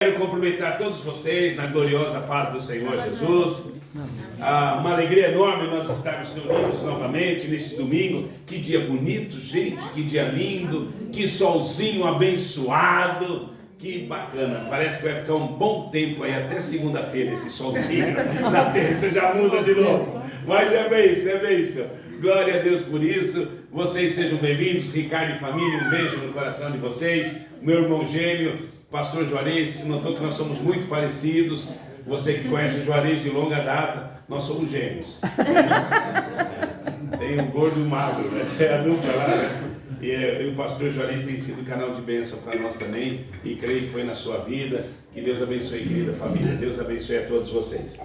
Quero cumprimentar todos vocês na gloriosa paz do Senhor Jesus. Uma alegria enorme nós estarmos reunidos novamente nesse domingo. Que dia bonito, gente, que dia lindo, que solzinho abençoado, que bacana. Parece que vai ficar um bom tempo aí, até segunda-feira esse solzinho. Na terça já muda de novo. Mas é bênção. Glória a Deus por isso. Vocês sejam bem-vindos. Ricardo e família, um beijo no coração de vocês. Meu irmão gêmeo, Pastor Juarez, notou que nós somos muito parecidos. Você que conhece o Juarez de longa data, nós somos gêmeos. Tem um gordo e um magro, né? É a dupla lá, né? E o Pastor Juarez tem sido canal de bênção para nós também. E creio que foi na sua vida. Que Deus abençoe, querida família. Deus abençoe a todos vocês.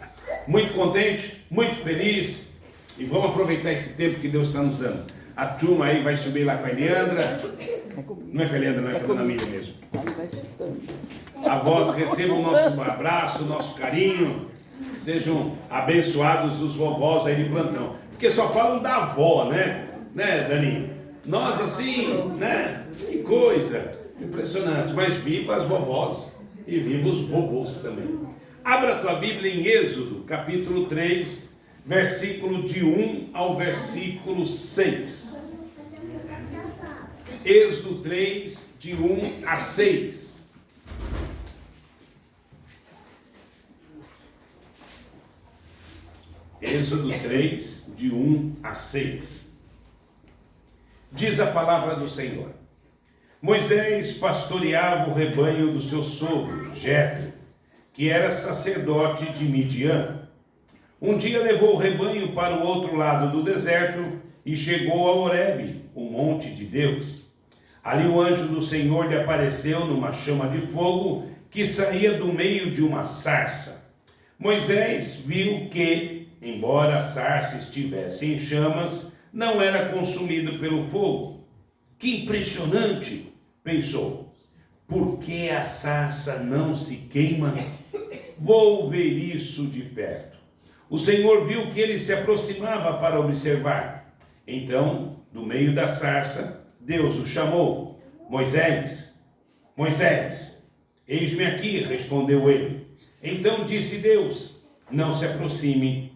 Muito contente, muito feliz. E vamos aproveitar esse tempo que Deus está nos dando. A turma aí vai subir lá com a Eliandra. Não é com a Eliandra, não é com a Dona Miriam mesmo. Avós, recebam o nosso abraço, o nosso carinho. Sejam abençoados os vovós aí de plantão. Porque só falam da avó, né? Né, Daninho? Nós assim, né? Que coisa impressionante. Mas viva as vovós e viva os vovôs também. Abra a tua Bíblia em Êxodo, capítulo 3, versículo de 1 ao versículo 6. Êxodo 3, de 1 a 6. Êxodo 3, de 1 a 6. Diz a palavra do Senhor: Moisés pastoreava o rebanho do seu sogro, Jetro, que era sacerdote de Midian. Um dia levou o rebanho para o outro lado do deserto e chegou a Horebe, o monte de Deus. Ali o anjo do Senhor lhe apareceu numa chama de fogo que saía do meio de uma sarça. Moisés viu que, embora a sarça estivesse em chamas, não era consumido pelo fogo. Que impressionante, pensou. Por que a sarça não se queima? Vou ver isso de perto. O Senhor viu que ele se aproximava para observar. Então, do meio da sarça, Deus o chamou: Moisés, Moisés. Eis-me aqui, respondeu ele. Então disse Deus: não se aproxime,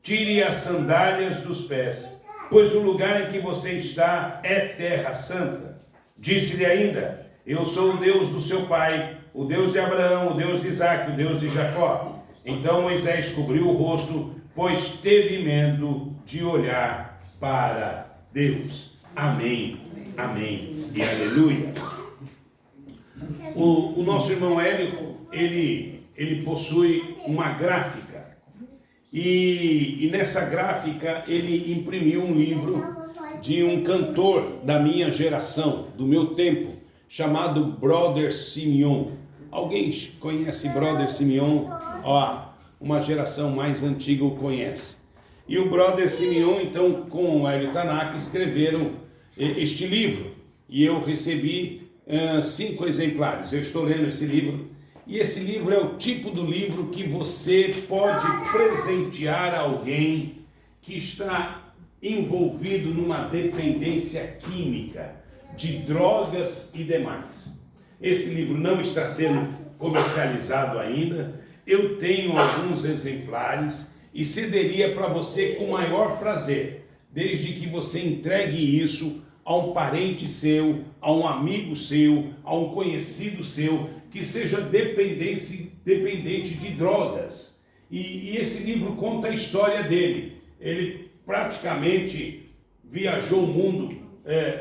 tire as sandálias dos pés, pois o lugar em que você está é terra santa. Disse-lhe ainda: eu sou o Deus do seu pai, o Deus de Abraão, o Deus de Isaque, o Deus de Jacó. Então Moisés cobriu o rosto, pois teve medo de olhar para Deus. Amém, amém e aleluia. O nosso irmão Hélio, ele possui uma gráfica. E nessa gráfica ele imprimiu um livro de um cantor da minha geração, do meu tempo, chamado Brother Simeon. Alguém conhece Brother Simeon? Uma geração mais antiga o conhece. E o Brother Simeon, então, com o Hélio Tanaka, escreveram este livro. E eu recebi 5 exemplares. Eu estou lendo esse livro. E esse livro é o tipo do livro que você pode presentear a alguém que está envolvido numa dependência química, de drogas e demais. Esse livro não está sendo comercializado ainda. Eu tenho alguns exemplares e cederia para você com o maior prazer, desde que você entregue isso a um parente seu, a um amigo seu, a um conhecido seu, que seja dependente de drogas. E esse livro conta a história dele. Ele praticamente viajou o mundo,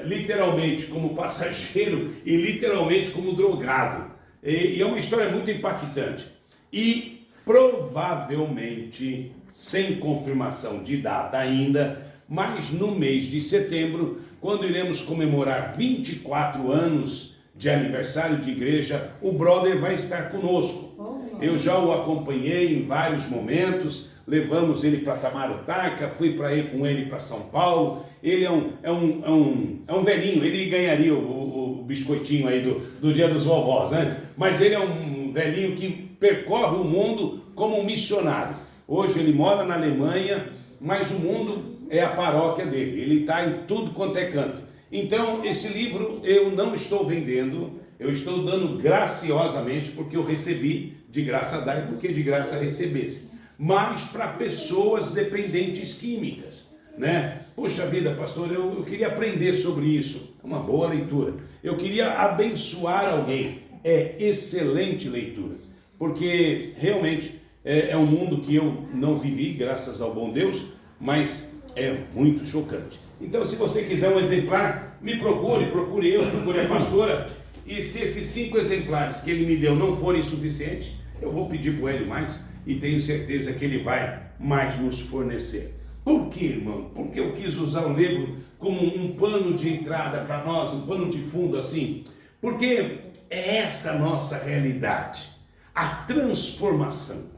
literalmente como passageiro e literalmente como drogado. E é uma história muito impactante. E provavelmente, sem confirmação de data ainda, mas no mês de setembro, quando iremos comemorar 24 anos de aniversário de igreja, o brother vai estar conosco. Eu já o acompanhei em vários momentos, levamos ele para Tamarutaca, fui para ir com ele para São Paulo. Ele é um velhinho, ele ganharia o biscoitinho aí do Dia dos Vovós, né? Mas ele é um velhinho que percorre o mundo como um missionário. Hoje ele mora na Alemanha, mas o mundo é a paróquia dele. Ele está em tudo quanto é canto. Então, esse livro eu não estou vendendo, Eu estou dando graciosamente porque eu recebi, de graça dar, porque de graça recebesse. Mas para pessoas dependentes químicas, né? Poxa vida, pastor, eu queria aprender sobre isso. É uma boa leitura. Eu queria abençoar alguém. É excelente leitura. Porque realmente é um mundo que eu não vivi, graças ao bom Deus, mas é muito chocante. Então, se você quiser um exemplar, me procure eu, procure a pastora. E se esses 5 exemplares que ele me deu não forem suficientes, eu vou pedir para ele mais e tenho certeza que ele vai mais nos fornecer. Por quê, irmão? Porque eu quis usar o livro como um pano de entrada para nós, um pano de fundo assim. Porque é essa a nossa realidade. A transformação.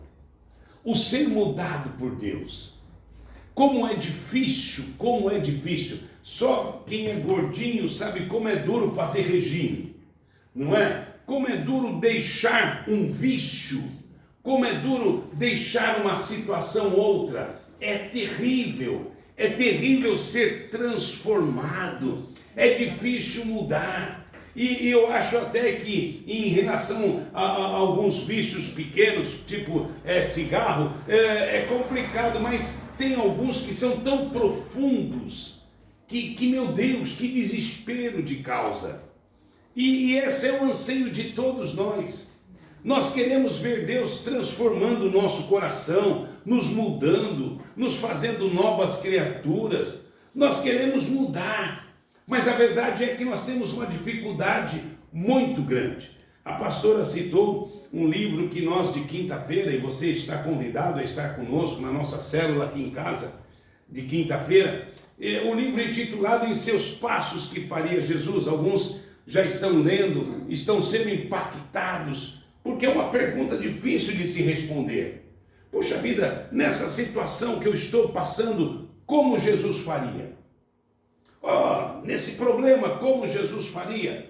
O ser mudado por Deus. Como é difícil. Só quem é gordinho sabe como é duro fazer regime. Não é? Como é duro deixar um vício. Como é duro deixar uma situação outra. É terrível ser transformado, é difícil mudar. E eu acho até que em relação a alguns vícios pequenos, tipo cigarro, é complicado, mas tem alguns que são tão profundos, que meu Deus, que desespero de causa. E esse é o anseio de todos nós. Nós queremos ver Deus transformando o nosso coração, nos mudando, nos fazendo novas criaturas. Nós queremos mudar, mas a verdade é que nós temos uma dificuldade muito grande. A pastora citou um livro que nós de quinta-feira, e você está convidado a estar conosco na nossa célula aqui em casa, de quinta-feira, o livro intitulado Em Seus Passos que Faria Jesus. Alguns já estão lendo, estão sendo impactados, porque é uma pergunta difícil de se responder. Poxa vida, nessa situação que eu estou passando, como Jesus faria? Nesse problema, como Jesus faria?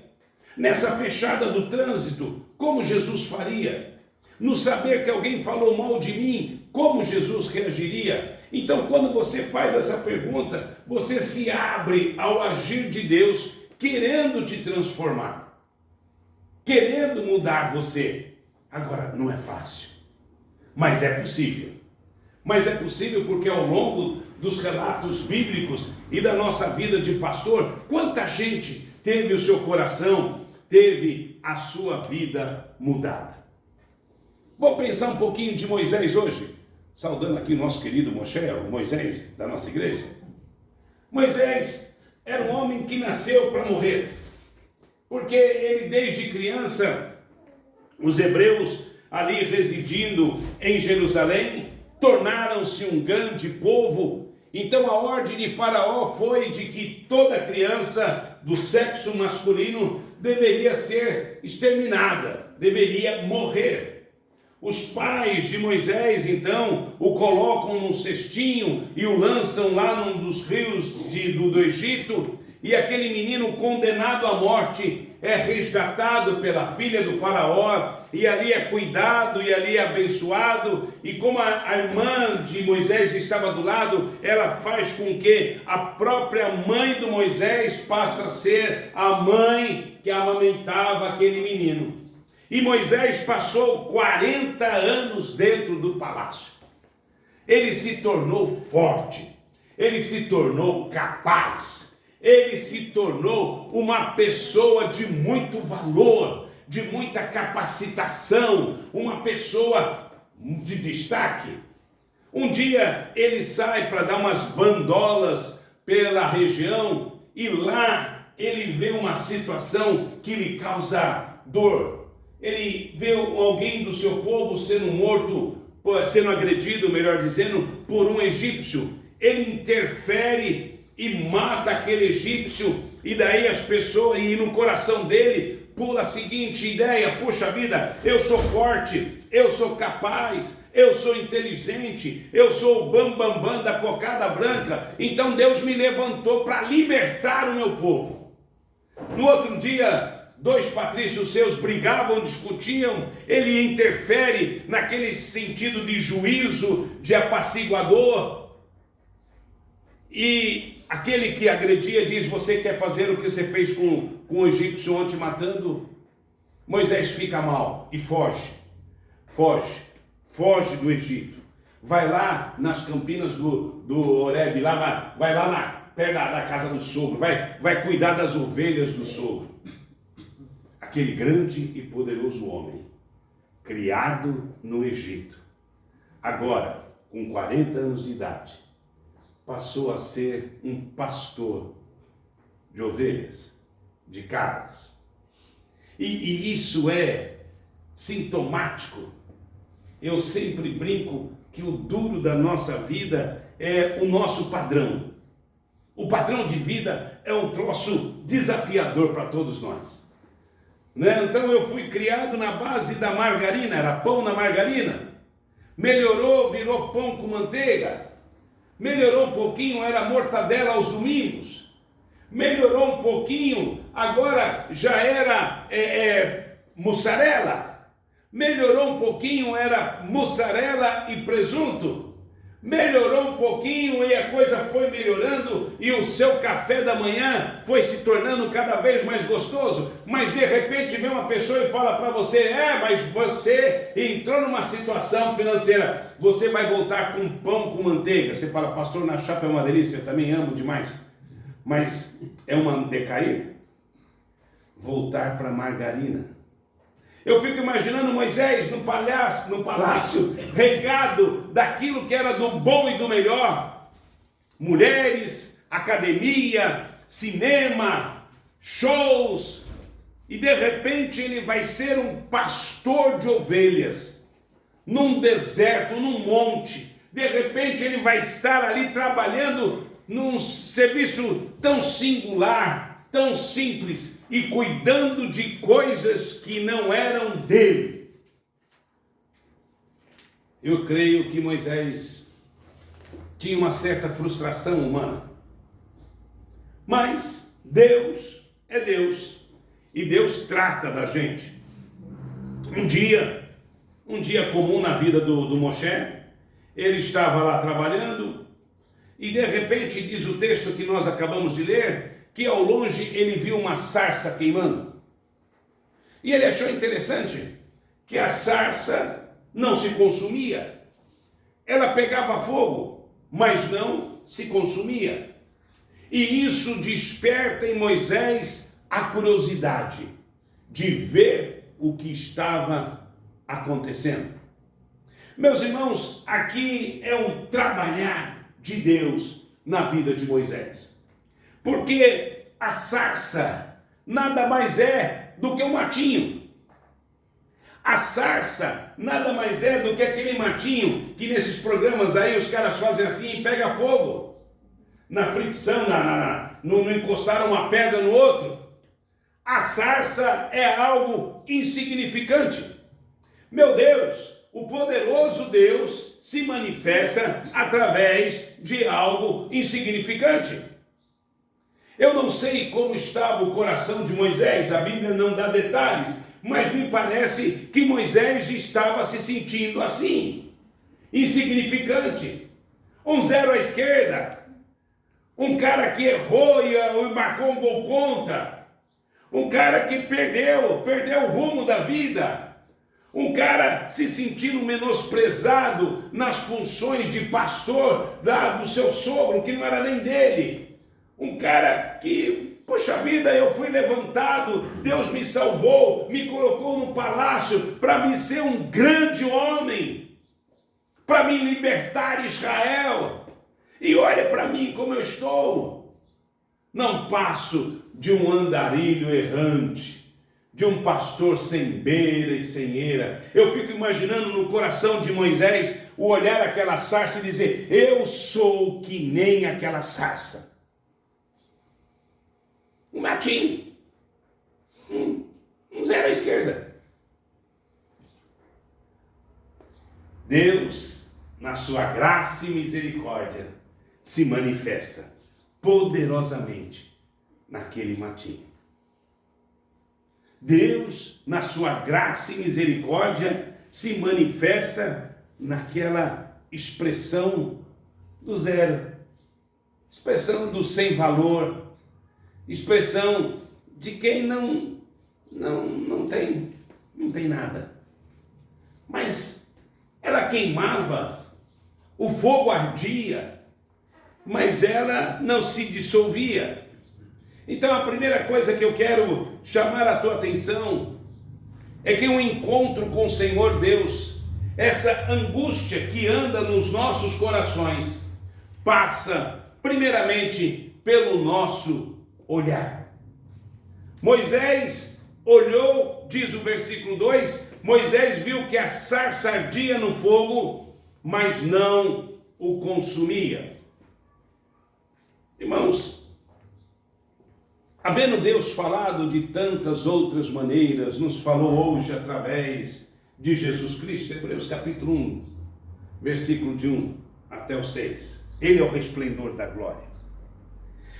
Nessa fechada do trânsito, como Jesus faria? No saber que alguém falou mal de mim, como Jesus reagiria? Então, quando você faz essa pergunta, você se abre ao agir de Deus, querendo te transformar, querendo mudar você. Agora, não é fácil, mas é possível. Mas é possível porque ao longo dos relatos bíblicos e da nossa vida de pastor, quanta gente teve o seu coração, teve a sua vida mudada. Vou pensar um pouquinho de Moisés hoje, saudando aqui o nosso querido Moisés da nossa igreja. Moisés era um homem que nasceu para morrer, porque ele desde criança, os hebreus ali residindo em Jerusalém, tornaram-se um grande povo. Então a ordem de Faraó foi de que toda criança do sexo masculino deveria ser exterminada, deveria morrer. Os pais de Moisés então o colocam num cestinho e o lançam lá num dos rios do Egito, e aquele menino condenado à morte é resgatado pela filha do faraó, e ali é cuidado, e ali é abençoado, e como a irmã de Moisés estava do lado, ela faz com que a própria mãe do Moisés passe a ser a mãe que amamentava aquele menino. E Moisés passou 40 anos dentro do palácio. Ele se tornou forte, ele se tornou capaz, ele se tornou uma pessoa de muito valor, de muita capacitação, uma pessoa de destaque. Um dia ele sai para dar umas bandolas pela região e lá ele vê uma situação que lhe causa dor. Ele vê alguém do seu povo sendo morto, sendo agredido, melhor dizendo, por um egípcio. Ele interfere e mata aquele egípcio, e daí as pessoas, e no coração dele pula a seguinte ideia: puxa vida, eu sou forte, eu sou capaz, eu sou inteligente, eu sou o bambambam da cocada branca, então Deus me levantou para libertar o meu povo. No outro dia, 2 patrícios seus brigavam, discutiam, ele interfere naquele sentido de juízo, de apaciguador, e aquele que agredia diz: você quer fazer o que você fez com o egípcio ontem matando? Moisés fica mal e foge do Egito. Vai lá nas campinas do Horebe, vai lá perto da casa do sogro, vai cuidar das ovelhas do sogro. Aquele grande e poderoso homem, criado no Egito, agora, com 40 anos de idade, passou a ser um pastor de ovelhas, de cabras. E isso é sintomático. Eu sempre brinco que o duro da nossa vida é o nosso padrão. O padrão de vida é um troço desafiador para todos nós. Né? Então eu fui criado na base da margarina, era pão na margarina. Melhorou, virou pão com manteiga. Melhorou um pouquinho, era mortadela aos domingos. Melhorou um pouquinho, agora já era mussarela. Melhorou um pouquinho, era mussarela e presunto. Melhorou um pouquinho e a coisa foi melhorando e o seu café da manhã foi se tornando cada vez mais gostoso. Mas de repente vem uma pessoa e fala para você, mas você entrou numa situação financeira, você vai voltar com pão com manteiga. Você fala, pastor, na chapa é uma delícia, eu também amo demais. Mas é uma decair? Voltar para margarina. Eu fico imaginando Moisés no palácio, regado daquilo que era do bom e do melhor. Mulheres, academia, cinema, shows. E de repente ele vai ser um pastor de ovelhas, num deserto, num monte. De repente ele vai estar ali trabalhando num serviço tão singular, tão simples, e cuidando de coisas que não eram dele. Eu creio que Moisés tinha uma certa frustração humana. Mas Deus é Deus. E Deus trata da gente. Um dia comum na vida do Moshe, ele estava lá trabalhando, e de repente diz o texto que nós acabamos de ler, que ao longe ele viu uma sarça queimando. E ele achou interessante que a sarça não se consumia. Ela pegava fogo, mas não se consumia. E isso desperta em Moisés a curiosidade de ver o que estava acontecendo. Meus irmãos, aqui é um trabalhar de Deus na vida de Moisés. Porque a sarça nada mais é do que um matinho. A sarça nada mais é do que aquele matinho que nesses programas aí os caras fazem assim e pega fogo. Na fricção, não encostaram uma pedra no outro. A sarça é algo insignificante. Meu Deus, o poderoso Deus se manifesta através de algo insignificante. Eu não sei como estava o coração de Moisés, a Bíblia não dá detalhes, mas me parece que Moisés estava se sentindo assim, insignificante, um zero à esquerda, um cara que errou e marcou um gol contra, um cara que perdeu o rumo da vida, um cara se sentindo menosprezado nas funções de pastor do seu sogro, que não era nem dele. Um cara que, poxa vida, eu fui levantado, Deus me salvou, me colocou no palácio para me ser um grande homem, para me libertar Israel. E olha para mim como eu estou. Não passo de um andarilho errante, de um pastor sem beira e sem eira. Eu fico imaginando no coração de Moisés o olhar aquela sarça e dizer, eu sou que nem aquela sarça. Um matinho, um zero à esquerda. Deus, na sua graça e misericórdia, se manifesta poderosamente naquele matinho. Deus, na sua graça e misericórdia, se manifesta naquela expressão do zero, expressão do sem valor, expressão de quem não tem não tem nada. Mas ela queimava, o fogo ardia, mas ela não se dissolvia. Então a primeira coisa que eu quero chamar a tua atenção é que um encontro com o Senhor Deus, essa angústia que anda nos nossos corações, passa primeiramente pelo nosso olhar. Moisés olhou, diz o versículo 2, Moisés viu que a sarça ardia no fogo, mas não o consumia. Irmãos, havendo Deus falado de tantas outras maneiras, nos falou hoje através de Jesus Cristo, Hebreus capítulo 1, versículo de 1 até o 6. Ele é o resplendor da glória.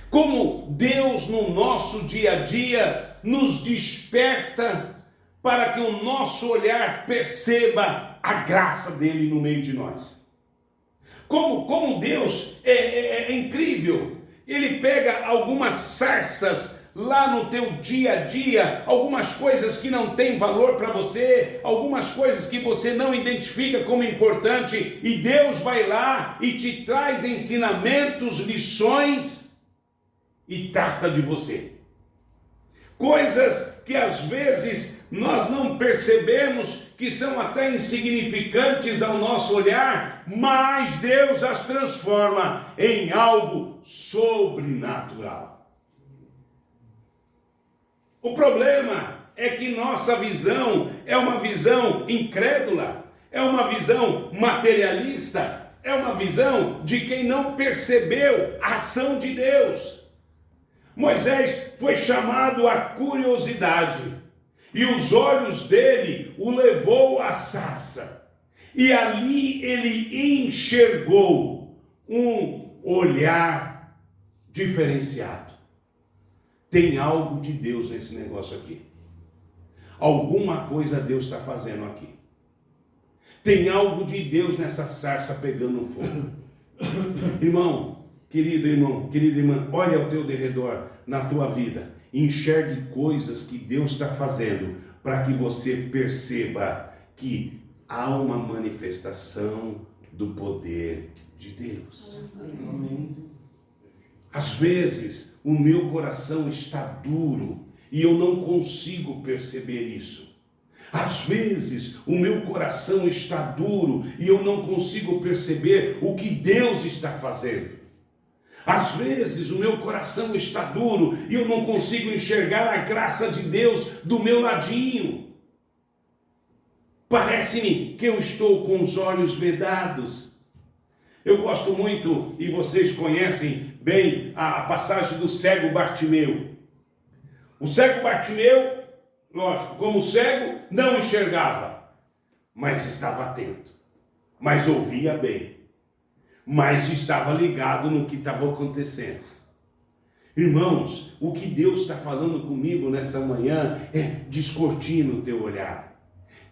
Como Deus no nosso dia a dia nos desperta para que o nosso olhar perceba a graça dele no meio de nós. Como Deus é incrível. Ele pega algumas sarças lá no teu dia a dia, algumas coisas que não têm valor para você, algumas coisas que você não identifica como importante, e Deus vai lá e te traz ensinamentos, lições, e trata de você. Coisas que às vezes nós não percebemos, que são até insignificantes ao nosso olhar, mas Deus as transforma em algo sobrenatural. O problema é que nossa visão é uma visão incrédula, é uma visão materialista, é uma visão de quem não percebeu a ação de Deus. Moisés foi chamado à curiosidade, e os olhos dele o levou à sarça, e ali ele enxergou um olhar diferenciado. Tem algo de Deus nesse negócio aqui. Alguma coisa Deus está fazendo aqui. Tem algo de Deus nessa sarça pegando fogo. Irmão, querida irmã, olha ao teu derredor, na tua vida. Enxergue coisas que Deus está fazendo para que você perceba que há uma manifestação do poder de Deus. Amém. Às vezes, o meu coração está duro e eu não consigo perceber isso. Às vezes, o meu coração está duro e eu não consigo perceber o que Deus está fazendo. Às vezes, o meu coração está duro e eu não consigo enxergar a graça de Deus do meu ladinho. Parece-me que eu estou com os olhos vedados. Eu gosto muito, e vocês conhecem bem, a passagem do cego Bartimeu. O cego Bartimeu, lógico, como cego, não enxergava, mas estava atento, mas ouvia bem, mas estava ligado no que estava acontecendo. Irmãos, o que Deus está falando comigo nessa manhã é: descortina o teu olhar,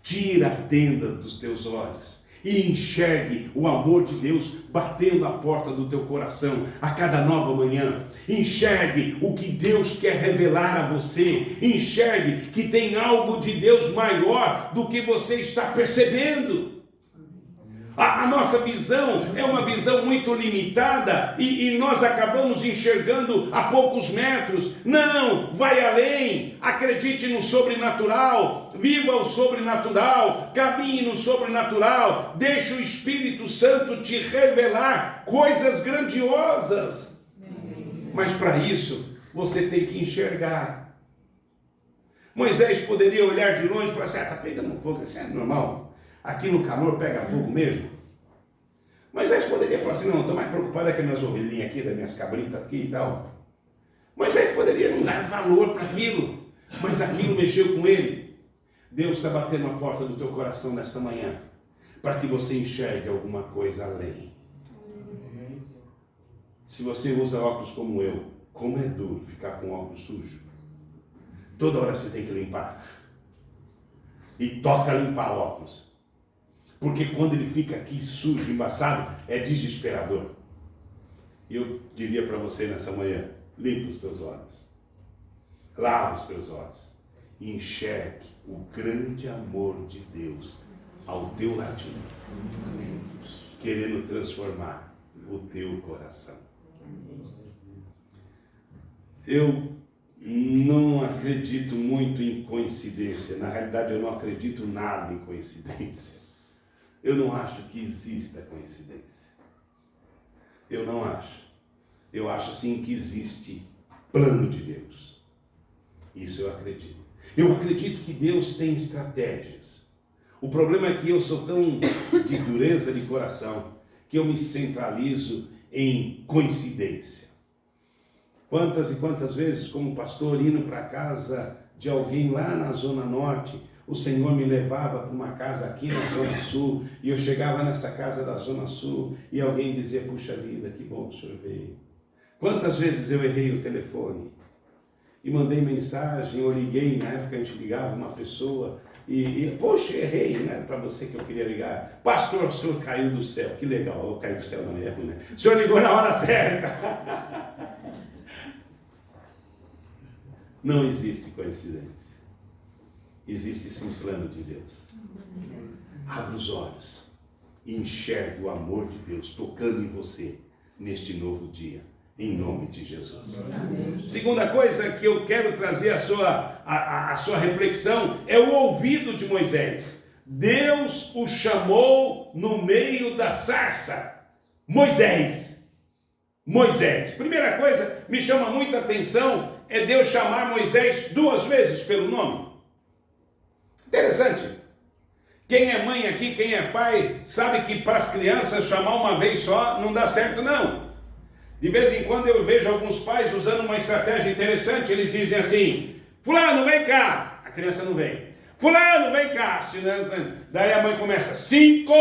tira a tenda dos teus olhos e enxergue o amor de Deus batendo a porta do teu coração a cada nova manhã. Enxergue o que Deus quer revelar a você. Enxergue que tem algo de Deus maior do que você está percebendo. A nossa visão é uma visão muito limitada e nós acabamos enxergando a poucos metros. Não, vai além, acredite no sobrenatural, viva o sobrenatural, caminhe no sobrenatural, deixe o Espírito Santo te revelar coisas grandiosas. Mas para isso, você tem que enxergar. Moisés poderia olhar de longe e falar assim: está pegando fogo, isso é normal. Aqui no calor pega fogo mesmo. Moisés poderia falar assim: não, estou mais preocupado com as minhas ovelhinhas aqui, das minhas cabritas aqui e tal. Moisés poderia não dar valor para aquilo, mas aquilo mexeu com ele. Deus está batendo a porta do teu coração nesta manhã, para que você enxergue alguma coisa além. Se você usa óculos como eu, como é duro ficar com óculos sujo. Toda hora você tem que limpar. E toca limpar óculos. Porque quando ele fica aqui sujo, embaçado, é desesperador. E eu diria para você nessa manhã: limpa os teus olhos. Lava os teus olhos. e enxergue o grande amor de Deus ao teu ladinho, querendo transformar o teu coração. Eu não acredito muito em coincidência. Na realidade, eu não acredito nada em coincidência. Eu não acho que exista coincidência. Eu não acho. Eu acho sim que existe plano de Deus. Isso eu acredito. Eu acredito que Deus tem estratégias. O problema é que eu sou tão de dureza de coração que eu me centralizo em coincidência. Quantas e quantas vezes, como pastor, indo para a casa de alguém lá na Zona Norte, o Senhor me levava para uma casa aqui na Zona Sul, e eu chegava nessa casa da Zona Sul, e alguém dizia, puxa vida, que bom que o senhor veio. Quantas vezes eu errei o telefone, e mandei mensagem, ou liguei, na época a gente ligava uma pessoa, poxa, errei, não era para você que eu queria ligar. Pastor, o senhor caiu do céu, que legal, eu caí do céu, não erro, né? O senhor ligou na hora certa. Não existe coincidência. Existe sim plano de Deus. Abra os olhos e enxergue o amor de Deus tocando em você neste novo dia, em nome de Jesus. Amém. Segunda coisa que eu quero trazer a sua reflexão é o ouvido de Moisés. Deus o chamou no meio da sarça. Moisés. Primeira coisa me chama muita atenção é Deus chamar Moisés 2 vezes pelo nome. Interessante. Quem é mãe aqui, quem é pai, sabe que para as crianças chamar uma vez só não dá certo não. De vez em quando eu vejo alguns pais usando uma estratégia interessante, eles dizem assim, fulano, vem cá, a criança não vem. Fulano, vem cá, daí a mãe começa 5,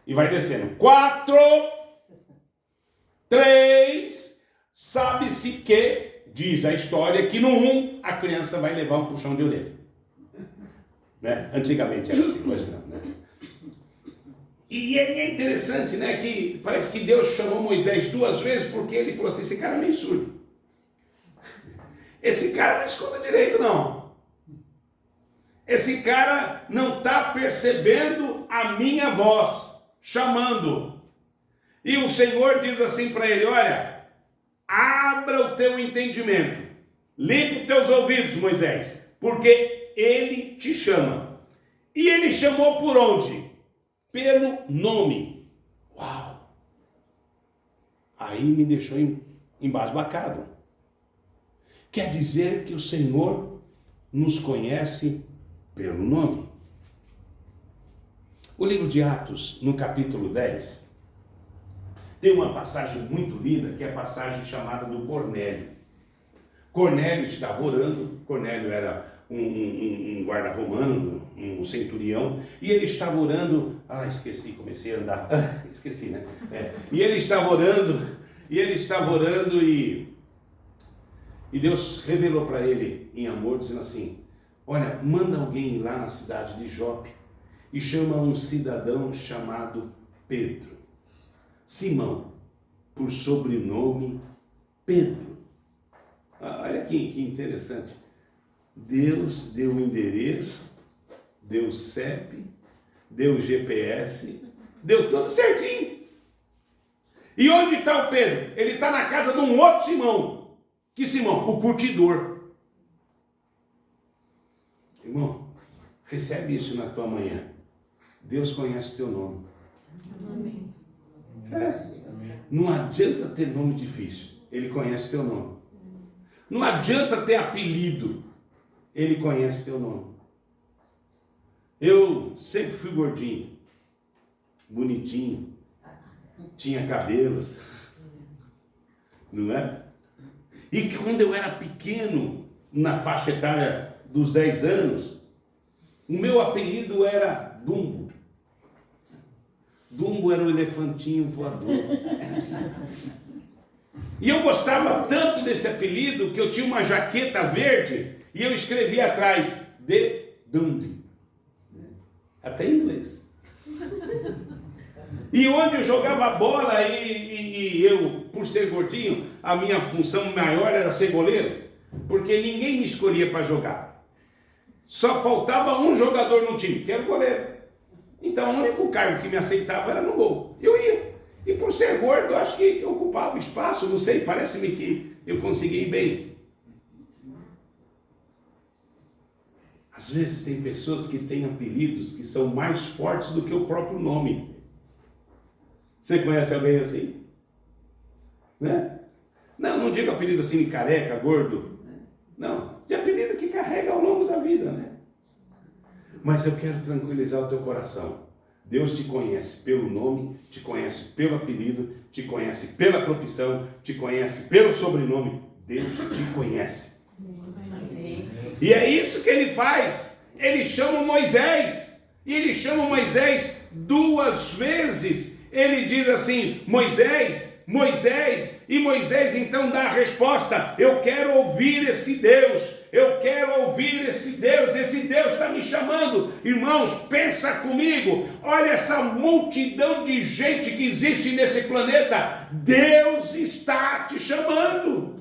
e vai descendo, 4, 3, sabe-se que, diz a história, que no 1 a criança vai levar um puxão de orelha. Né? Antigamente era assim, hoje não, né? E é interessante, né, que parece que Deus chamou Moisés 2 vezes porque ele falou assim, esse cara é meio surdo. Esse cara não escuta direito, não. Esse cara não está percebendo a minha voz, chamando. E o Senhor diz assim para ele, olha, abra o teu entendimento, limpe os teus ouvidos, Moisés, porque ele te chama. E ele chamou por onde? Pelo nome. Uau! Aí me deixou embasbacado. Quer dizer que o Senhor nos conhece pelo nome. O livro de Atos, no capítulo 10, tem uma passagem muito linda, que é a passagem chamada do Cornélio. Cornélio estava orando, Cornélio era um guarda romano, um centurião, e ele estava orando, comecei a andar, esqueci, né? E ele estava orando, e Deus revelou para ele em amor, dizendo assim, olha, manda alguém lá na cidade de Jope, e chama um cidadão chamado Pedro, Simão, por sobrenome Pedro. Olha que interessante. Deus deu o endereço, deu o CEP, deu o GPS, deu tudo certinho. E onde está o Pedro? Ele está na casa de um outro Simão. Que Simão? O curtidor. Irmão, recebe isso na tua manhã. Deus conhece o teu nome. Amém. Não adianta ter nome difícil. Ele conhece o teu nome. Não adianta ter apelido. Ele conhece teu nome. Eu sempre fui gordinho, bonitinho, tinha cabelos, não é? E quando eu era pequeno, na faixa etária dos 10 anos, o meu apelido era Dumbo. Dumbo era o elefantinho voador. E eu gostava tanto desse apelido que eu tinha uma jaqueta verde e eu escrevi atrás, The Dumbo. Até em inglês. E onde eu jogava bola e eu, por ser gordinho, a minha função maior era ser goleiro. porque ninguém me escolhia para jogar. Só faltava um jogador no time, que era o goleiro. Então o único cargo que me aceitava era no gol. Eu ia. E por ser gordo, acho que eu ocupava espaço, não sei, parece-me que eu consegui ir bem. Às vezes tem pessoas que têm apelidos que são mais fortes do que o próprio nome. Você conhece alguém assim? Né? Não digo apelido assim de careca, gordo. Não, de apelido que carrega ao longo da vida, né? Mas eu quero tranquilizar o teu coração. Deus te conhece pelo nome, te conhece pelo apelido, te conhece pela profissão, te conhece pelo sobrenome. Deus te conhece. E é isso que ele faz. Ele chama Moisés. E ele chama Moisés 2 vezes. Ele diz assim: Moisés, Moisés. E Moisés então dá a resposta: eu quero ouvir esse Deus. Eu quero ouvir esse Deus está me chamando. Irmãos, pensa comigo, olha essa multidão de gente que existe nesse planeta. Deus está te chamando.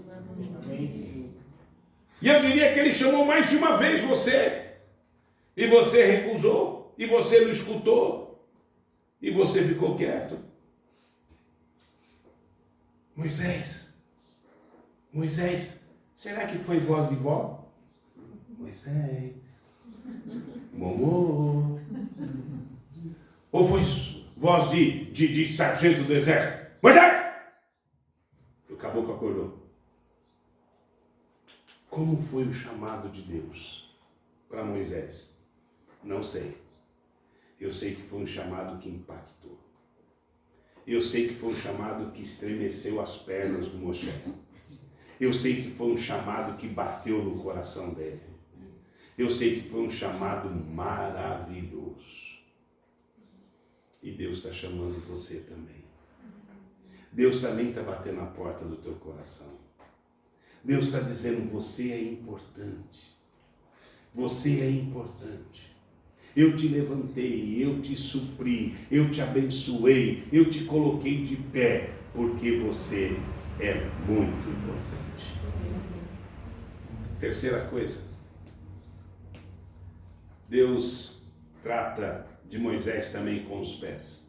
E eu diria que ele chamou mais de uma vez você. E você recusou, e você não escutou, e você ficou quieto. Moisés, será que foi voz de vó? Moisés, Momô. Ou foi voz de sargento do exército? Moisés! O caboclo acordou. Como foi o chamado de Deus para Moisés? Não sei. Eu sei que foi um chamado que impactou. Eu sei que foi um chamado que estremeceu as pernas do Moshe. Eu sei que foi um chamado que bateu no coração dele. Eu sei que foi um chamado maravilhoso. E Deus está chamando você também. Deus também está batendo na porta do teu coração. Deus está dizendo: você é importante. Você é importante. Eu te levantei, eu te supri, eu te abençoei, eu te coloquei de pé, porque você é muito importante. Terceira coisa. Deus trata de Moisés também com os pés.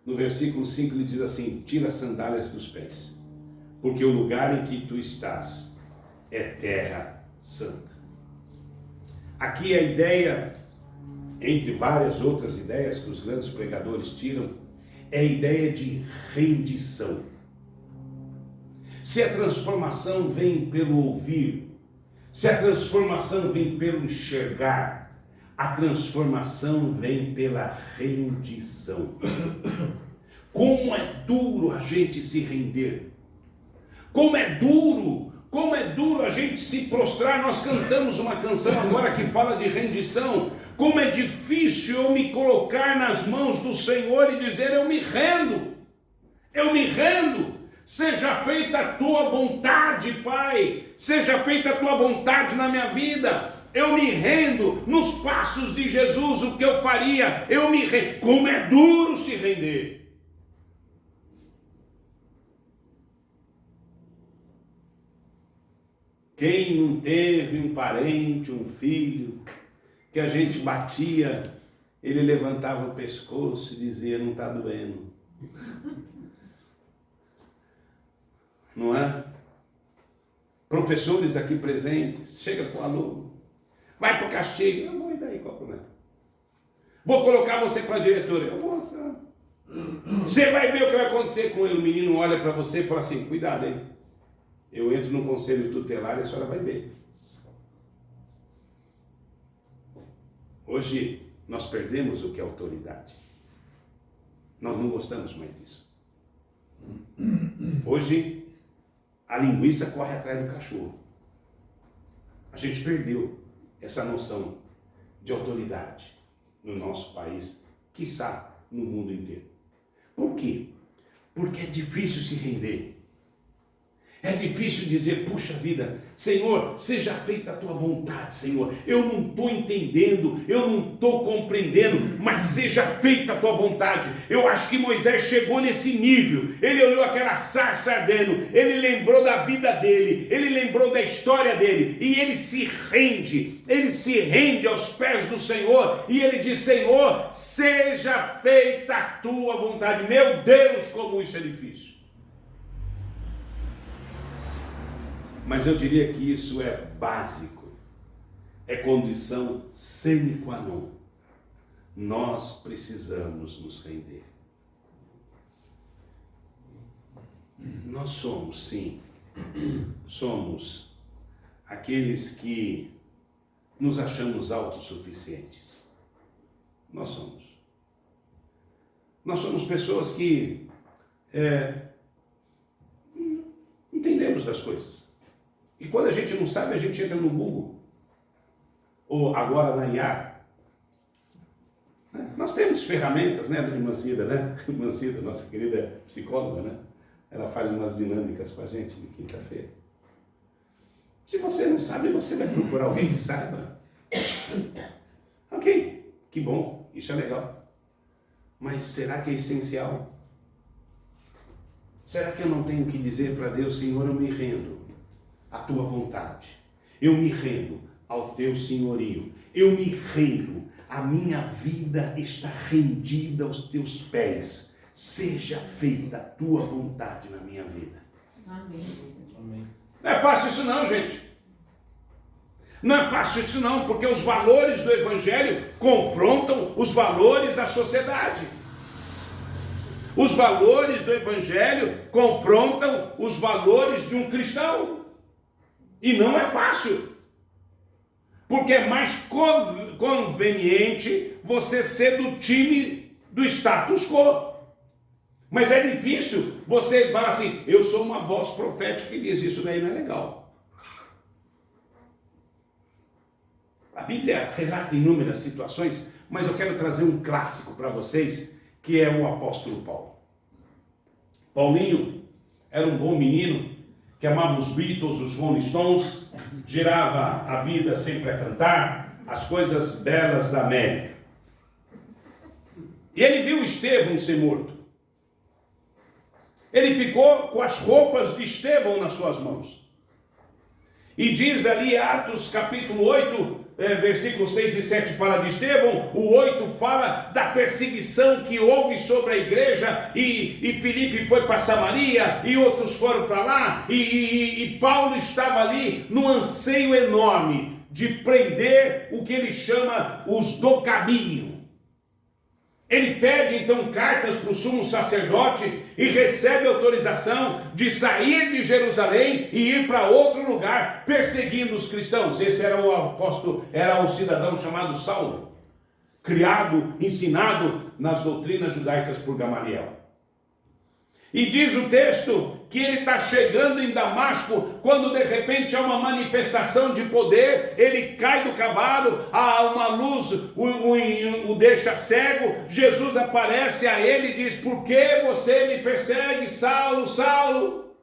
No versículo 5 ele diz assim: tira as sandálias dos pés, porque o lugar em que tu estás é terra santa. Aqui a ideia, entre várias outras ideias que os grandes pregadores tiram, é a ideia de rendição. Se a transformação vem pelo ouvir, se a transformação vem pelo enxergar, a transformação vem pela rendição. Como é duro a gente se render. Como é duro a gente se prostrar. Nós cantamos uma canção agora que fala de rendição. Como é difícil eu me colocar nas mãos do Senhor e dizer: eu me rendo. Seja feita a tua vontade, Pai. Seja feita a tua vontade na minha vida. Eu me rendo nos passos de Jesus. O que eu faria? Eu me rendo. Como é duro se render. Quem não teve um parente, um filho, que a gente batia, ele levantava o pescoço e dizia: não está doendo. Não é? Professores aqui presentes, chega para o aluno: vai para o castigo. Eu vou, e daí, qual o problema? Vou colocar você para a diretora. Eu vou. Tá? Você vai ver o que vai acontecer com ele. O menino olha para você e fala assim: cuidado, hein? Eu entro no conselho tutelar e a senhora vai ver. Hoje nós perdemos o que é autoridade. Nós não gostamos mais disso. Hoje a linguiça corre atrás do cachorro. A gente perdeu essa noção de autoridade no nosso país, quiçá no mundo inteiro. Por quê? Porque é difícil se render. É difícil dizer, puxa vida, Senhor, seja feita a tua vontade, Senhor. Eu não estou entendendo, eu não estou compreendendo, mas seja feita a tua vontade. Eu acho que Moisés chegou nesse nível. Ele olhou aquela sarça ardendo, ele lembrou da vida dele, ele lembrou da história dele, e ele se rende aos pés do Senhor, e ele diz, Senhor, seja feita a tua vontade. Meu Deus, como isso é difícil. Mas eu diria que isso é básico, é condição sine qua non. Nós precisamos nos render. Nós somos, sim, somos aqueles que nos achamos autossuficientes. Nós somos. Nós somos pessoas que entendemos das coisas. E quando a gente não sabe, a gente entra no Google. Ou agora na IA. Nós temos ferramentas, né, da irmã Cida, né? A irmã Cida, nossa querida psicóloga, né? Ela faz umas dinâmicas com a gente de quinta-feira. Se você não sabe, você vai procurar alguém que saiba. Ok, que bom, isso é legal. Mas será que é essencial? Será que eu não tenho que dizer para Deus, Senhor, eu me rendo à tua vontade, eu me rendo ao teu senhorio, eu me rendo, a minha vida está rendida aos teus pés, seja feita a tua vontade na minha vida. Amém. Não é fácil isso não, gente. Não é fácil isso não, porque os valores do Evangelho confrontam os valores da sociedade. Os valores do Evangelho confrontam os valores de um cristão. E não é fácil, porque é mais conveniente você ser do time do status quo. Mas é difícil você falar assim, eu sou uma voz profética que diz isso daí não é legal. A Bíblia relata inúmeras situações, mas eu quero trazer um clássico para vocês, que é o apóstolo Paulo. Paulinho era um bom menino, que amava os Beatles, os Rolling Stones, girava a vida sempre a cantar as coisas belas da América. E ele viu Estevão ser morto. Ele ficou com as roupas de Estevão nas suas mãos. E diz ali, Atos capítulo 8, versículos 6 e 7 fala de Estevão, o 8 fala da perseguição que houve sobre a igreja, e Filipe foi para Samaria, e outros foram para lá, e Paulo estava ali num anseio enorme de prender o que ele chama os do caminho. Ele pede então cartas para o sumo sacerdote e recebe autorização de sair de Jerusalém e ir para outro lugar perseguindo os cristãos. Esse era o apóstolo, era o cidadão chamado Saulo, criado, ensinado nas doutrinas judaicas por Gamaliel. E diz o texto que ele está chegando em Damasco, quando de repente há uma manifestação de poder, ele cai do cavalo, há uma luz, o deixa cego, Jesus aparece a ele e diz, por que você me persegue, Saulo, Saulo?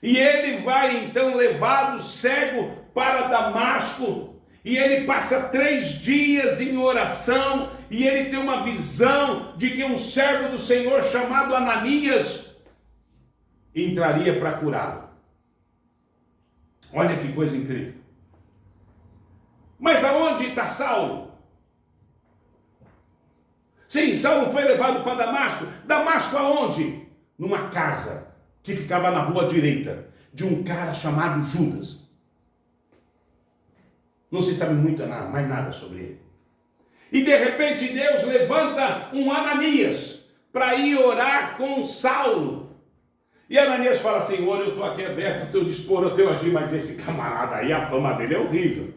E ele vai então levado cego para Damasco, e ele passa 3 dias em oração, e ele tem uma visão de que um servo do Senhor chamado Ananias entraria para curá-lo. Olha que coisa incrível. Mas aonde está Saulo? Sim, Saulo foi levado para Damasco. Damasco aonde? Numa casa que ficava na rua direita, de um cara chamado Judas. Não se sabe muito mais nada sobre ele. E de repente Deus levanta um Ananias para ir orar com Saulo. E Ananias fala, Senhor, eu estou aqui aberto ao teu dispor, ao teu agir, mas esse camarada aí, a fama dele é horrível.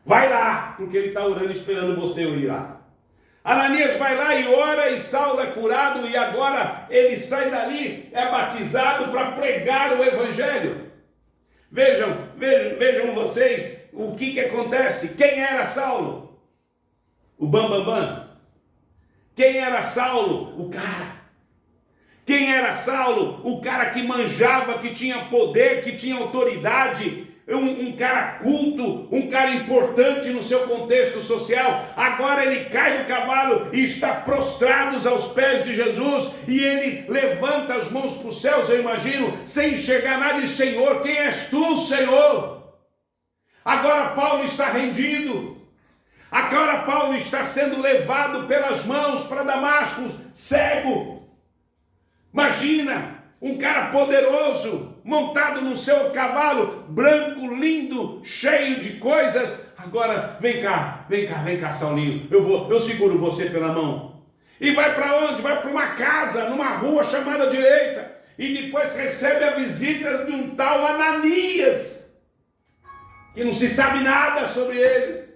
Vai lá, porque ele está orando esperando você ir lá. Ananias vai lá e ora, e Saulo é curado, e agora ele sai dali, é batizado para pregar o Evangelho. Vejam vocês o que acontece. Quem era Saulo? O Bambambam. Quem era Saulo? O cara Quem era Saulo? O cara que manjava, que tinha poder, que tinha autoridade, um cara culto, um cara importante no seu contexto social. Agora ele cai do cavalo e está prostrado aos pés de Jesus, e ele levanta as mãos para os céus, eu imagino, sem enxergar nada, e diz: Senhor, quem és tu, Senhor? Agora Paulo está rendido, agora Paulo está sendo levado pelas mãos para Damasco, cego. Imagina, um cara poderoso, montado no seu cavalo, branco, lindo, cheio de coisas. Agora, vem cá, Saulinho, eu seguro você pela mão. E vai para onde? Vai para uma casa, numa rua chamada direita. E depois recebe a visita de um tal Ananias, que não se sabe nada sobre ele.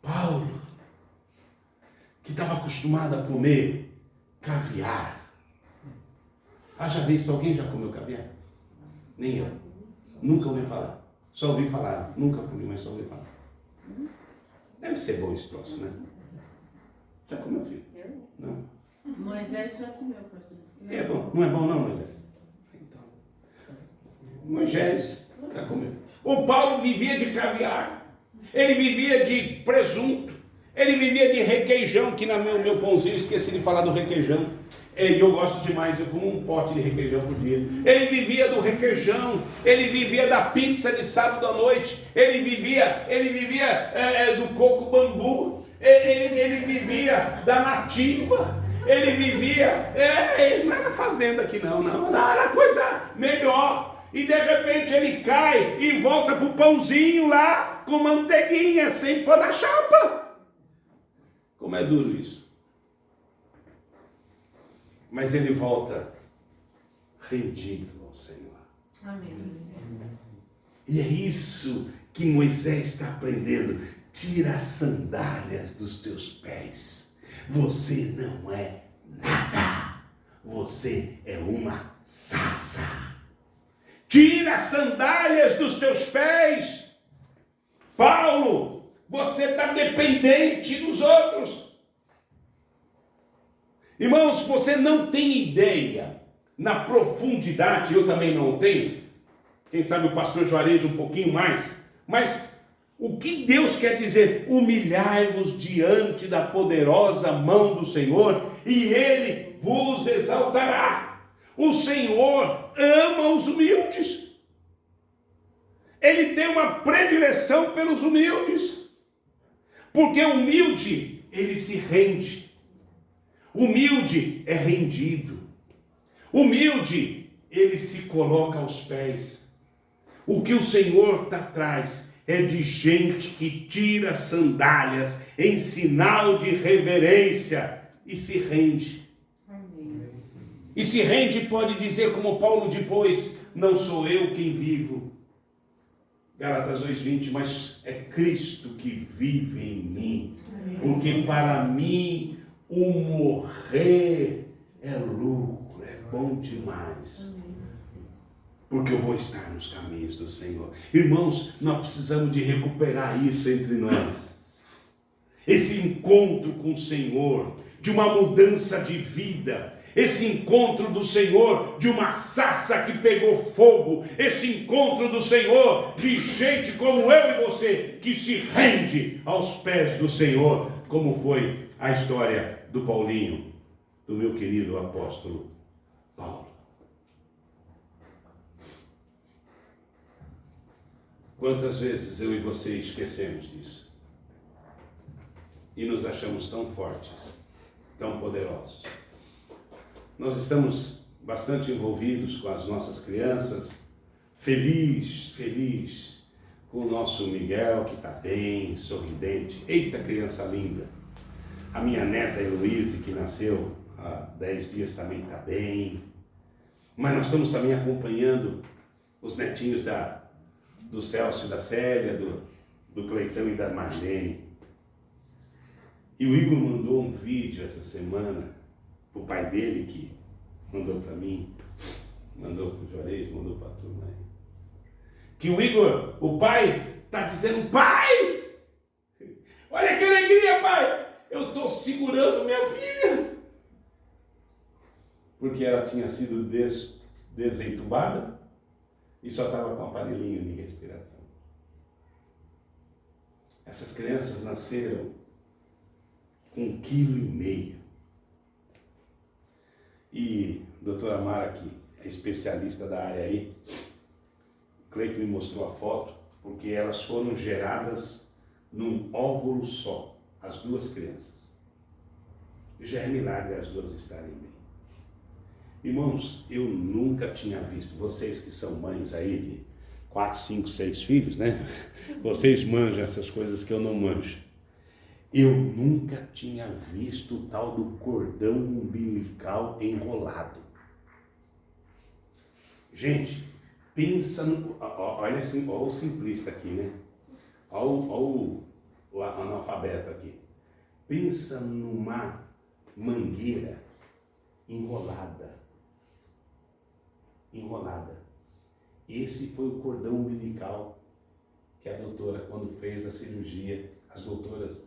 Paulo, que estava acostumado a comer caviar. Já visto? Alguém já comeu caviar? Nem eu. Nunca ouvi falar. Só ouvi falar. Nunca comi, mas só ouvi falar. Deve ser bom esse troço, né? Já comeu, filho? Eu? Não. Moisés já comeu, pastor. É bom. Não é bom não, Moisés? Então. Moisés já comeu. O Paulo vivia de caviar. Ele vivia de presunto. Ele vivia de requeijão, que no meu pãozinho, esqueci de falar do requeijão. Eu gosto demais, eu como um pote de requeijão por dia. Ele vivia do requeijão, ele vivia da pizza de sábado à noite, ele vivia do coco bambu, ele vivia da nativa, ele vivia, não era fazenda aqui não, era coisa melhor. E de repente ele cai e volta pro pãozinho lá, com manteiguinha, sem pôr na chapa. Como é duro isso. Mas ele volta rendido ao Senhor. Amém. E é isso que Moisés está aprendendo. Tira as sandálias dos teus pés. Você não é nada. Você é uma sarça. Tira as sandálias dos teus pés. Paulo, você está dependente dos outros. Irmãos, você não tem ideia na profundidade, eu também não tenho. Quem sabe o pastor Juarez um pouquinho mais. Mas o que Deus quer dizer? Humilhai-vos diante da poderosa mão do Senhor, e Ele vos exaltará. O Senhor ama os humildes. Ele tem uma predileção pelos humildes. Porque o humilde, ele se rende. Humilde é rendido. Humilde, ele se coloca aos pés. O que o Senhor traz é de gente que tira sandálias em sinal de reverência e se rende. Amém. E se rende, pode dizer como Paulo depois: não sou eu quem vivo, Gálatas 2:20, mas é Cristo que vive em mim. Amém. Porque para mim o morrer é lucro, é bom demais. Porque eu vou estar nos caminhos do Senhor. Irmãos, nós precisamos de recuperar isso entre nós. Esse encontro com o Senhor, de uma mudança de vida. Esse encontro do Senhor, de uma sarça que pegou fogo. Esse encontro do Senhor, de gente como eu e você, que se rende aos pés do Senhor. Como foi a história do Paulinho, do meu querido apóstolo Paulo. Quantas vezes eu e você esquecemos disso? E nos achamos tão fortes, tão poderosos. Nós estamos bastante envolvidos com as nossas crianças, feliz com o nosso Miguel, que está bem, sorridente. Eita, criança linda! A minha neta Heloíse, que nasceu há 10 dias, também está bem. Mas nós estamos também acompanhando os netinhos do Celso e da Célia, do Cleitão e da Marlene. E o Igor mandou um vídeo essa semana, o pai dele, que mandou para mim, mandou para o Juarez, mandou para a turma aí. Que o Igor, o pai, está dizendo: pai, olha que alegria, pai, eu estou segurando minha filha. Porque ela tinha sido desentubada e só estava com um aparelhinho de respiração. Essas crianças nasceram com 1,5 kg. E a doutora Mara, que é especialista da área aí, o Cleiton me mostrou a foto, porque elas foram geradas num óvulo só, as duas crianças. Já é milagre as duas estarem bem. Irmãos, eu nunca tinha visto, vocês que são mães aí de 4, 5, 6 filhos, né? Vocês manjam essas coisas que eu não manjo. Eu nunca tinha visto o tal do cordão umbilical enrolado. Gente, pensa no... Olha assim, olha o simplista aqui, né? Olha o analfabeto aqui. Pensa numa mangueira enrolada. Esse foi o cordão umbilical que a doutora, quando fez a cirurgia, as doutoras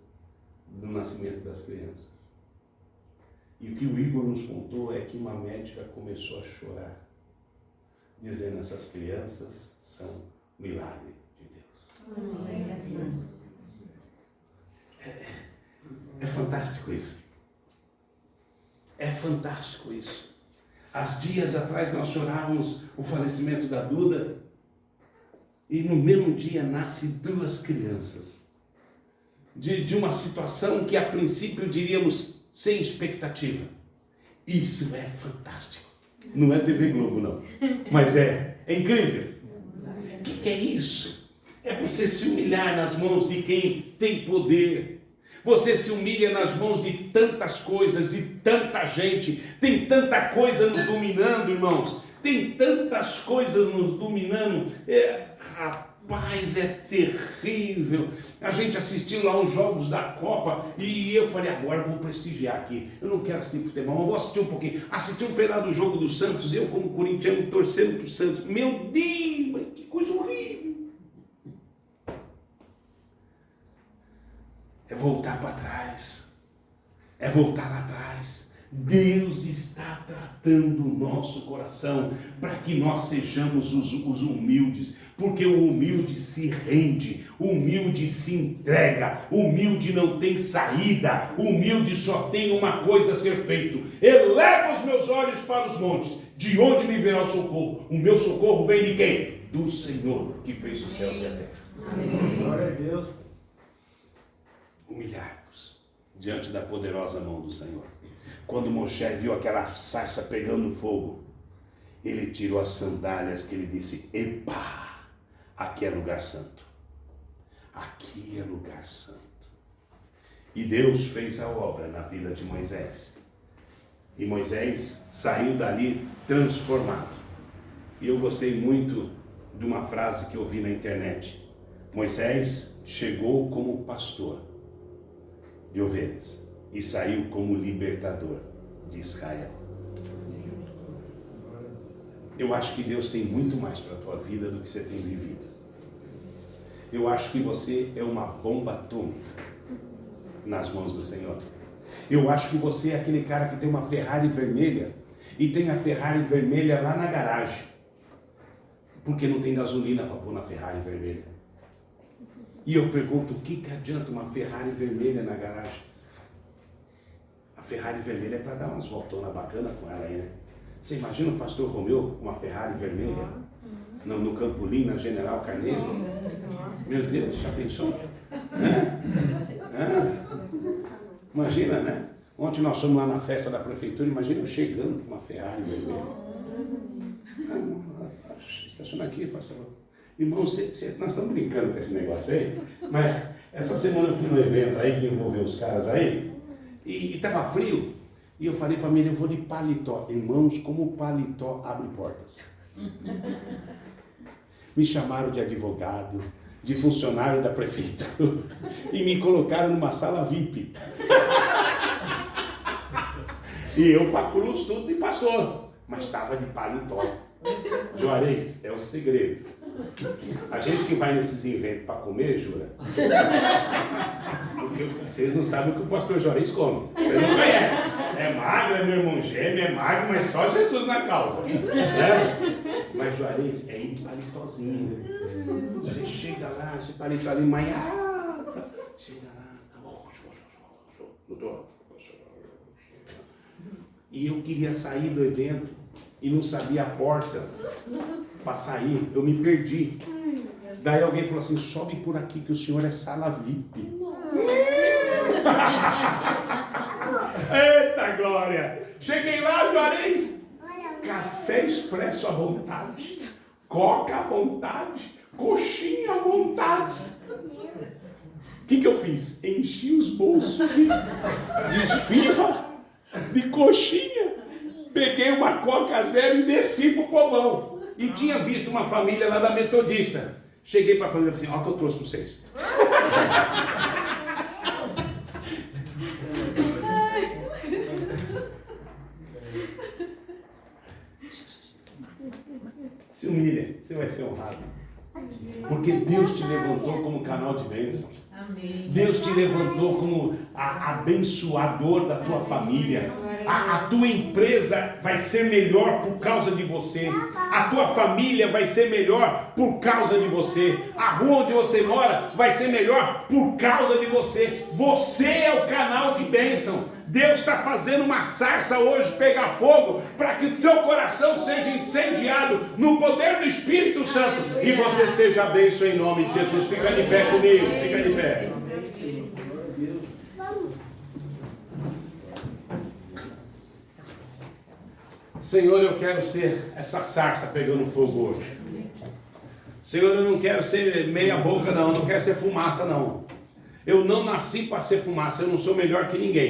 do nascimento das crianças. E o que o Igor nos contou é que uma médica começou a chorar, dizendo: essas crianças são milagre de Deus. É fantástico isso. É fantástico isso. Há dias atrás nós chorávamos o falecimento da Duda e no mesmo dia nascem 2 crianças. De uma situação que a princípio diríamos sem expectativa. Isso é fantástico. Não é TV Globo não, mas é incrível. O que é isso? É você se humilhar nas mãos de quem tem poder. Você se humilha nas mãos de tantas coisas, de tanta gente. Tem tanta coisa nos dominando, irmãos. Tem tantas coisas nos dominando. Rapaz, é terrível. A gente assistiu lá os jogos da Copa e eu falei: agora eu vou prestigiar aqui. Eu não quero assistir futebol, mas vou assistir um pouquinho. Assisti um pedaço do jogo do Santos, eu como corintiano torcendo para o Santos. Meu Deus, que coisa horrível. É voltar para trás. É voltar lá atrás. Deus está tratando o nosso coração para que nós sejamos os humildes, porque o humilde se rende, o humilde se entrega, o humilde não tem saída, o humilde só tem uma coisa a ser feito: eleva os meus olhos para os montes, de onde me virá o socorro? O meu socorro vem de quem? Do Senhor, que fez os céus e a terra. Amém. Glória a Deus. Humilhar-nos diante da poderosa mão do Senhor. Quando Moshe viu aquela sarça pegando fogo, ele tirou as sandálias, que ele disse: epa, aqui é lugar santo. Aqui é lugar santo. E Deus fez a obra na vida de Moisés. E Moisés saiu dali transformado. E eu gostei muito de uma frase que eu vi na internet. Moisés chegou como pastor de ovelhas e saiu como libertador de Israel. Eu acho que Deus tem muito mais para a tua vida do que você tem vivido. Eu acho que você é uma bomba atômica nas mãos do Senhor. Eu acho que você é aquele cara que tem uma Ferrari vermelha e tem a Ferrari vermelha lá na garagem, porque não tem gasolina para pôr na Ferrari vermelha. E eu pergunto: o que adianta uma Ferrari vermelha na garagem? A Ferrari vermelha é para dar umas voltonas bacanas com ela aí, né? Você imagina o pastor Romeu com uma Ferrari vermelha no Campolim, na General Carneiro? Meu Deus, já pensou? Imagina, né? Ontem nós fomos lá na festa da prefeitura, imagina eu chegando com uma Ferrari vermelha. Estaciona aqui, faça favor. Irmão, nós estamos brincando com esse negócio aí, mas essa semana eu fui num evento aí que envolveu os caras aí, e estava frio, e eu falei para mim: eu vou de paletó. Irmãos, como o paletó abre portas. Me chamaram de advogado, de funcionário da prefeitura, e me colocaram numa sala VIP. E eu com a cruz, tudo de pastor, mas estava de paletó. Juarez, é o segredo. A gente que vai nesses eventos para comer, Jura, Vocês não sabem o que o pastor Juarez come. Vocês não conhecem. É magro, é meu irmão gêmeo, é magro, mas só Jesus na causa. Né? Mas Juarez é em palitozinho. Você chega lá, esse palitozinho mais alto. Chega lá, doutor. E eu queria sair do evento e não sabia a porta para sair. Eu me perdi. Daí alguém falou assim, sobe por aqui que o senhor é sala VIP. Eita glória! Cheguei lá, Juarez. Café expresso à vontade. Coca à vontade. Coxinha à vontade. O que eu fiz? Enchi os bolsos de esfirra, de coxinha. Peguei uma Coca zero e desci pro povão. E tinha visto uma família lá da Metodista. Cheguei para a família e falei assim, olha o que eu trouxe para vocês. Se humilha, você vai ser honrado. Porque Deus te levantou como canal de bênção. Amém. Deus te levantou como abençoador da tua família. A tua empresa vai ser melhor por causa de você. A tua família vai ser melhor por causa de você. A rua onde você mora vai ser melhor por causa de você. Você é o canal de bênção. Deus está fazendo uma sarça hoje pegar fogo para que o teu coração seja incendiado no poder do Espírito Santo e você seja a bênção em nome de Jesus. Fica de pé comigo, fica de pé. Senhor, eu quero ser essa sarça pegando fogo hoje. Senhor, eu não quero ser meia boca não quero ser fumaça não. Eu não nasci para ser fumaça, eu não sou melhor que ninguém.